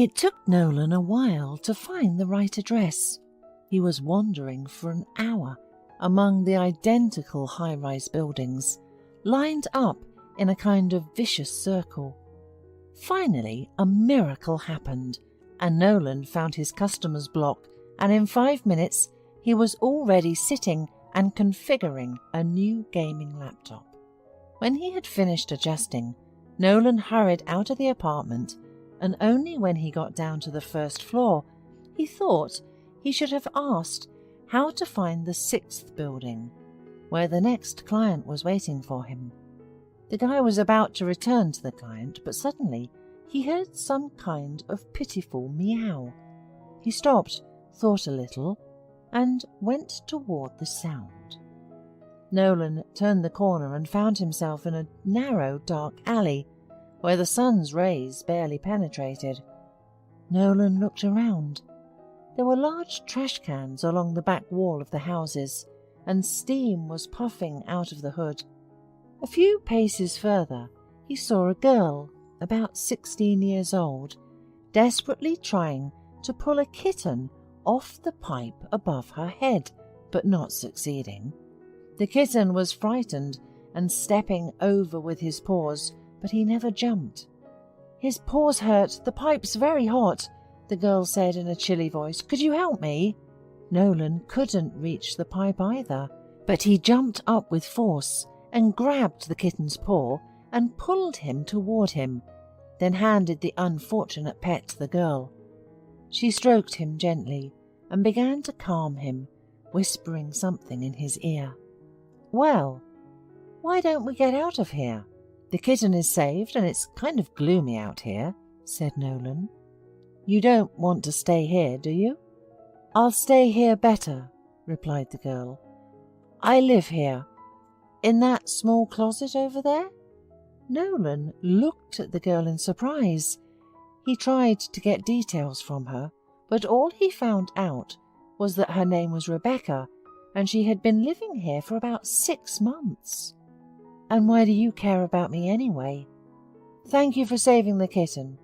It took Nolan a while to find the right address. He was wandering for an hour among the identical high-rise buildings, lined up in a kind of vicious circle. Finally, a miracle happened, and Nolan found his customer's block, and in 5 minutes he was already sitting and configuring a new gaming laptop. When he had finished adjusting, Nolan hurried out of the apartment, and only when he got down to the first floor, he thought he should have asked how to find the 6th building, where the next client was waiting for him. The guy was about to return to the client, but suddenly he heard some kind of pitiful meow. He stopped, thought a little, and went toward the sound. Nolan turned the corner and found himself in a narrow, dark alley, where the sun's rays barely penetrated. Nolan looked around. There were large trash cans along the back wall of the houses, and steam was puffing out of the hood. A few paces further, he saw a girl, about 16 years old, desperately trying to pull a kitten off the pipe above her head, but not succeeding. The kitten was frightened and stepping over with his paws, but he never jumped. "His paws hurt, the pipe's very hot," the girl said in a chilly voice. "Could you help me?" Nolan couldn't reach the pipe either, but he jumped up with force and grabbed the kitten's paw and pulled him toward him, then handed the unfortunate pet to the girl. She stroked him gently and began to calm him, whispering something in his ear. "Well, why don't we get out of here? The kitten is saved and it's kind of gloomy out here," said Nolan. "You don't want to stay here, do you?" "I'll stay here better," replied the girl. "I live here. In that small closet over there?" Nolan looked at the girl in surprise. He tried to get details from her, but all he found out was that her name was Rebecca, and she had been living here for about 6 months. "And why do you care about me anyway?" "Thank you for saving the kitten,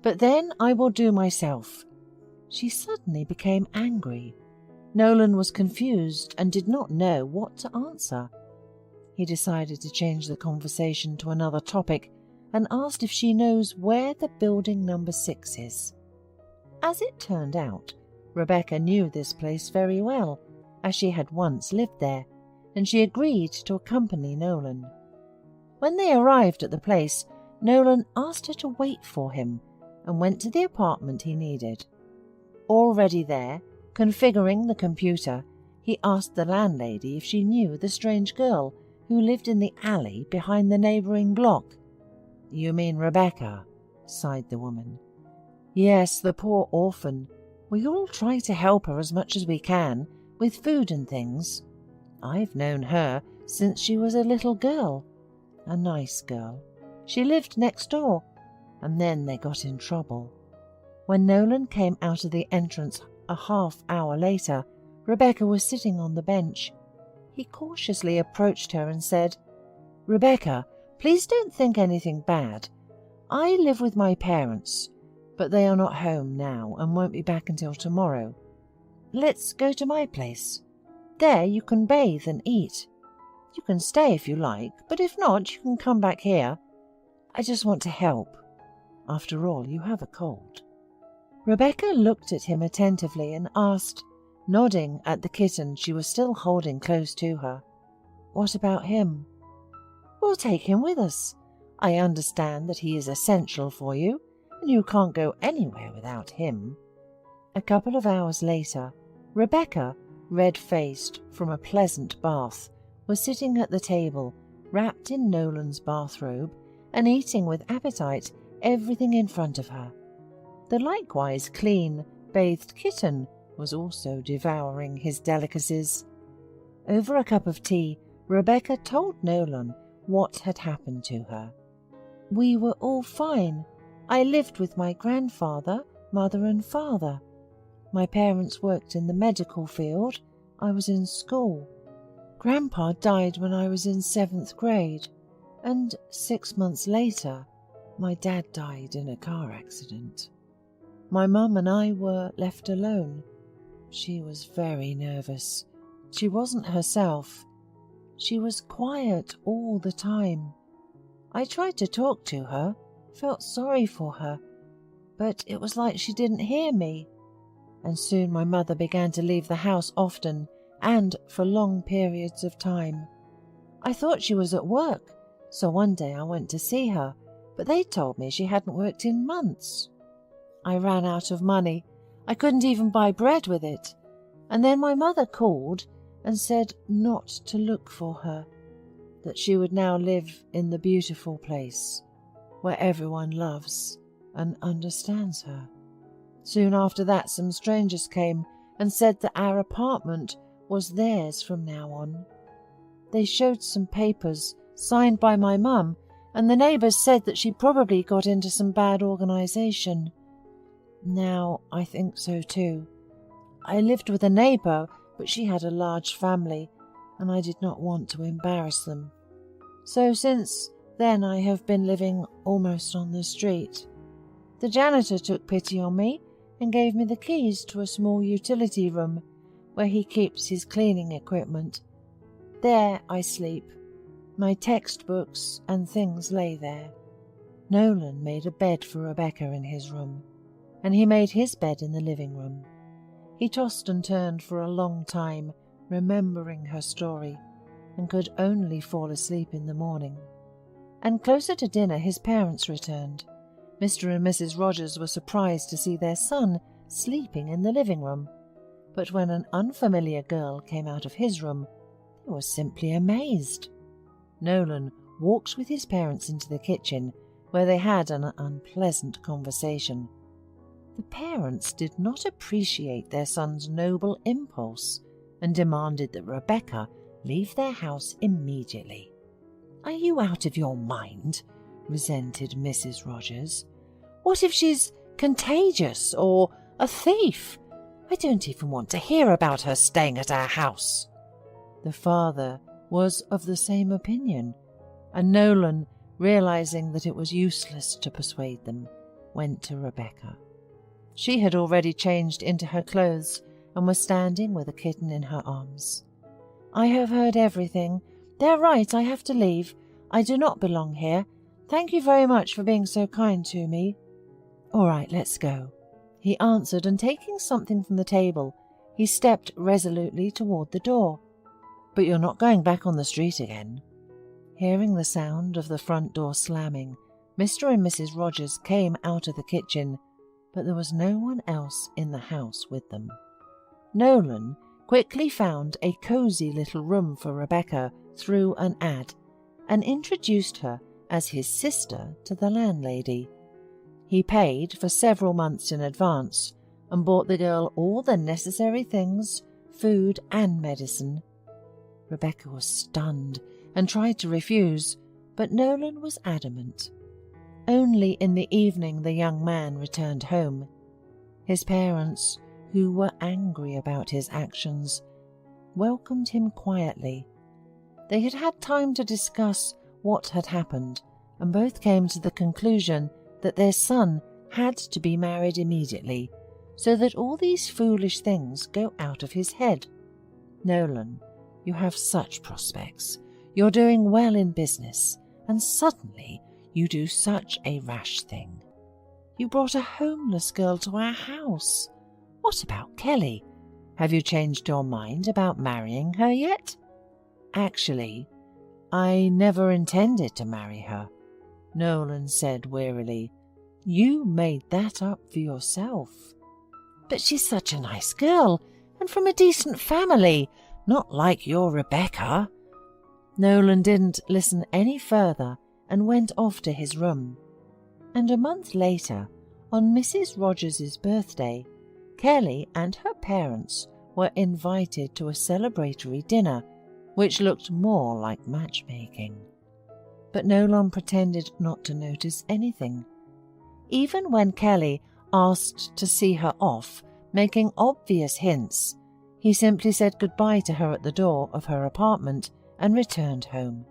but then I will do myself." She suddenly became angry. Nolan was confused and did not know what to answer. He decided to change the conversation to another topic and asked if she knows where the building number 6 is. As it turned out, Rebecca knew this place very well, as she had once lived there, and she agreed to accompany Nolan. When they arrived at the place, Nolan asked her to wait for him and went to the apartment he needed. Already there, configuring the computer, he asked the landlady if she knew the strange girl who lived in the alley behind the neighbouring block. "You mean Rebecca?" sighed the woman. "Yes, the poor orphan. We all try to help her as much as we can, with food and things. I've known her since she was a little girl. A nice girl. She lived next door, and then they got in trouble." When Nolan came out of the entrance a half-hour later, Rebecca was sitting on the bench. He cautiously approached her and said, "Rebecca, please don't think anything bad. I live with my parents, but they are not home now and won't be back until tomorrow. Let's go to my place. There you can bathe and eat. You can stay if you like, but if not, you can come back here. I just want to help. After all, you have a cold." Rebecca looked at him attentively and asked, nodding at the kitten she was still holding close to her, "What about him?" "We'll take him with us. I understand that he is essential for you, and you can't go anywhere without him." A couple of hours later, Rebecca, red-faced from a pleasant bath, was sitting at the table, wrapped in Nolan's bathrobe, and eating with appetite everything in front of her. The likewise clean, bathed kitten was also devouring his delicacies. Over a cup of tea, Rebecca told Nolan what had happened to her. "We were all fine. I lived with my grandfather, mother and father. My parents worked in the medical field. I was in school. Grandpa died when I was in 7th grade, and 6 months later, my dad died in a car accident. my mum and I were left alone. She was very nervous. She wasn't herself. She was quiet all the time. I tried to talk to her, felt sorry for her, but it was like she didn't hear me. And soon my mother began to leave the house often and for long periods of time. I thought she was at work, so one day I went to see her, but they told me she hadn't worked in months. I ran out of money. I couldn't even buy bread with it. And then my mother called and said not to look for her, that she would now live in the beautiful place where everyone loves and understands her. Soon after that, some strangers came and said that our apartment was theirs from now on. They showed some papers signed by my mum, and the neighbours said that she probably got into some bad organisation. Now I think so too. I lived with a neighbour, but she had a large family, and I did not want to embarrass them. So since then I have been living almost on the street. The janitor took pity on me and gave me the keys to a small utility room where he keeps his cleaning equipment. There I sleep. My textbooks and things lay there. Nolan made a bed for Rebecca in his room, and he made his bed in the living room. He tossed and turned for a long time, remembering her story, and could only fall asleep in the morning. And closer to dinner his parents returned. Mr. and Mrs. Rogers were surprised to see their son sleeping in the living room, but when an unfamiliar girl came out of his room, they were simply amazed. Nolan walked with his parents into the kitchen, where they had an unpleasant conversation. The parents did not appreciate their son's noble impulse and demanded that Rebecca leave their house immediately. "Are you out of your mind?" resented Mrs. Rogers. "What if she's contagious or a thief? I don't even want to hear about her staying at our house." The father was of the same opinion, and Nolan, realizing that it was useless to persuade them, went to Rebecca. She had already changed into her clothes and was standing with a kitten in her arms. "I have heard everything. They're right, I have to leave. I do not belong here. Thank you very much for being so kind to me." "All right, let's go," he answered, and taking something from the table, he stepped resolutely toward the door. "But you're not going back on the street again?" Hearing the sound of the front door slamming, Mr. and Mrs. Rogers came out of the kitchen, but there was no one else in the house with them. Nolan quickly found a cosy little room for Rebecca through an ad, and introduced her as his sister to the landlady. He paid for several months in advance and bought the girl all the necessary things, food and medicine. Rebecca was stunned and tried to refuse, but Nolan was adamant. Only in the evening the young man returned home. His parents, who were angry about his actions, welcomed him quietly. They had had time to discuss what had happened, and both came to the conclusion that their son had to be married immediately, so that all these foolish things go out of his head. "Nolan, you have such prospects. You're doing well in business, and suddenly you do such a rash thing. You brought a homeless girl to our house. What about Kelly? Have you changed your mind about marrying her yet?" "Actually, I never intended to marry her," Nolan said wearily. "You made that up for yourself." "But she's such a nice girl, and from a decent family, not like your Rebecca." Nolan didn't listen any further and went off to his room. And a month later, on Mrs. Rogers's birthday, Kelly and her parents were invited to a celebratory dinner, which looked more like matchmaking. But Nolan pretended not to notice anything. Even when Kelly asked to see her off, making obvious hints, he simply said goodbye to her at the door of her apartment and returned home.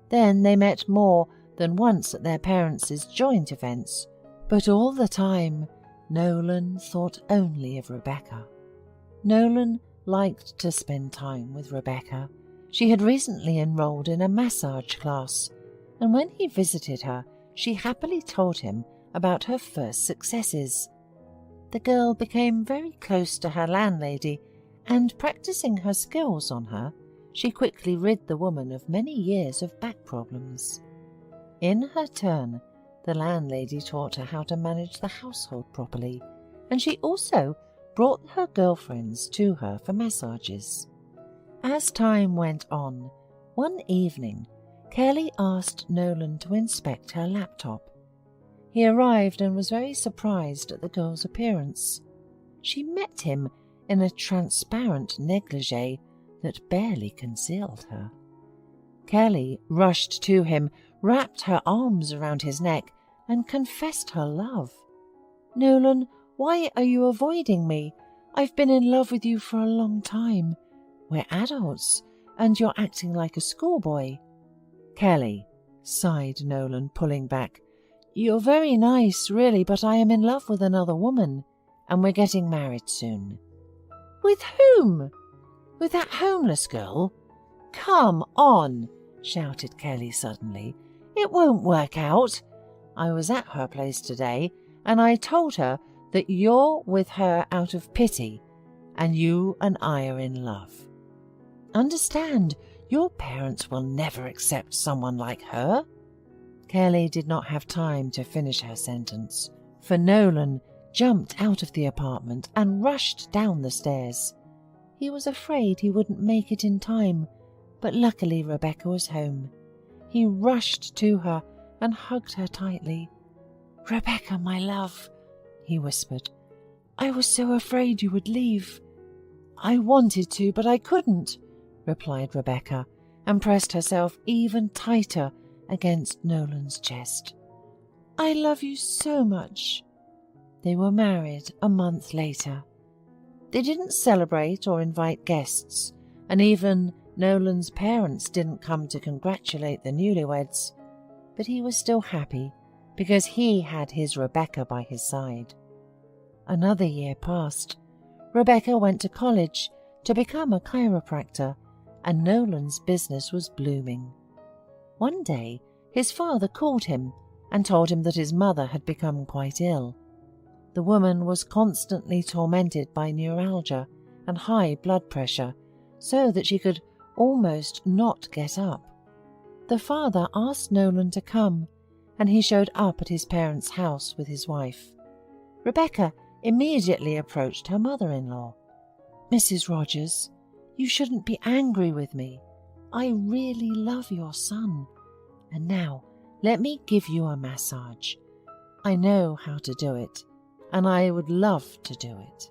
Then they met more than once at their parents' joint events, but all the time Nolan thought only of Rebecca. Nolan liked to spend time with Rebecca. She had recently enrolled in a massage class, and when he visited her, she happily told him about her first successes. The girl became very close to her landlady, and practicing her skills on her, she quickly rid the woman of many years of back problems. In her turn, the landlady taught her how to manage the household properly, and she also brought her girlfriends to her for massages. As time went on, one evening, Kelly asked Nolan to inspect her laptop. He arrived and was very surprised at the girl's appearance. She met him in a transparent negligee that barely concealed her. Kelly rushed to him, wrapped her arms around his neck, and confessed her love. "Nolan, why are you avoiding me? I've been in love with you for a long time. We're adults, and you're acting like a schoolboy." "Kelly," sighed Nolan, pulling back, "you're very nice, really, but I am in love with another woman, and we're getting married soon." "With whom? With that homeless girl?" "Come on," shouted Kelly suddenly. "It won't work out. I was at her place today, and I told her that you're with her out of pity, and you and I are in love. Understand, your parents will never accept someone like her." Kelly did not have time to finish her sentence, for Nolan jumped out of the apartment and rushed down the stairs. He was afraid he wouldn't make it in time, but luckily Rebecca was home. He rushed to her and hugged her tightly. "Rebecca, my love," he whispered, "I was so afraid you would leave." "I wanted to, but I couldn't," replied Rebecca, and pressed herself even tighter against Nolan's chest. "I love you so much." They were married a month later. They didn't celebrate or invite guests, and even Nolan's parents didn't come to congratulate the newlyweds, but he was still happy because he had his Rebecca by his side. Another year passed. Rebecca went to college to become a chiropractor, and Nolan's business was blooming. One day, his father called him and told him that his mother had become quite ill. The woman was constantly tormented by neuralgia and high blood pressure, so that she could almost not get up. The father asked Nolan to come, and he showed up at his parents' house with his wife. Rebecca immediately approached her mother-in-law. "Mrs. Rogers, you shouldn't be angry with me. I really love your son. And now let me give you a massage. I know how to do it, and I would love to do it."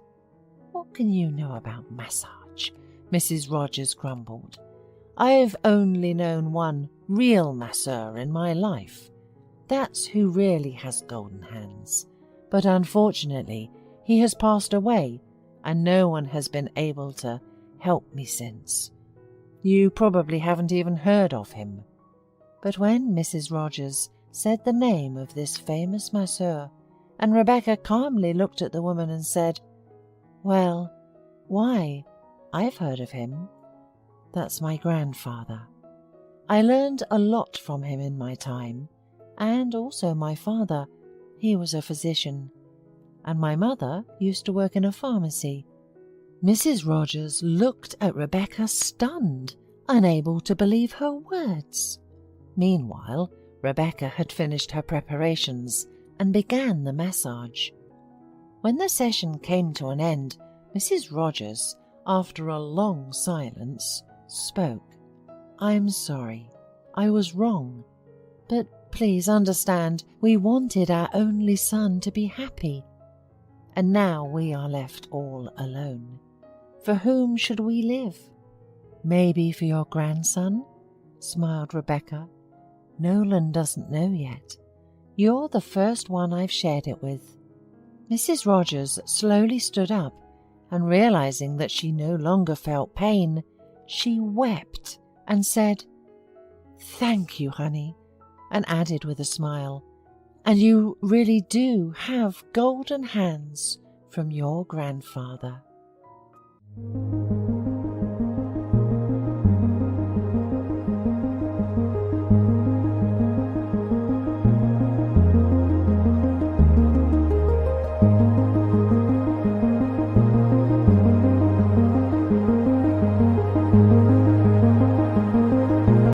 "What can you know about massage?" Mrs. Rogers grumbled. "I've only known one real masseur in my life. That's who really has golden hands. But unfortunately, he has passed away, and no one has been able to help me since. You probably haven't even heard of him." But when Mrs. Rogers said the name of this famous masseur, and Rebecca calmly looked at the woman and said, "Well, why? I've heard of him. That's my grandfather. I learned a lot from him in my time, and also my father. He was a physician, and my mother used to work in a pharmacy." Mrs. Rogers looked at Rebecca stunned, unable to believe her words. Meanwhile, Rebecca had finished her preparations and began the massage. When the session came to an end, Mrs. Rogers, after a long silence, spoke. "I'm sorry. I was wrong. But please understand, we wanted our only son to be happy. And now we are left all alone. For whom should we live?" "Maybe for your grandson?" smiled Rebecca. "Nolan doesn't know yet. You're the first one I've shared it with." Mrs. Rogers slowly stood up, and realizing that she no longer felt pain, she wept and said, "Thank you, honey," and added with a smile, And you really do have golden hands from your grandfather.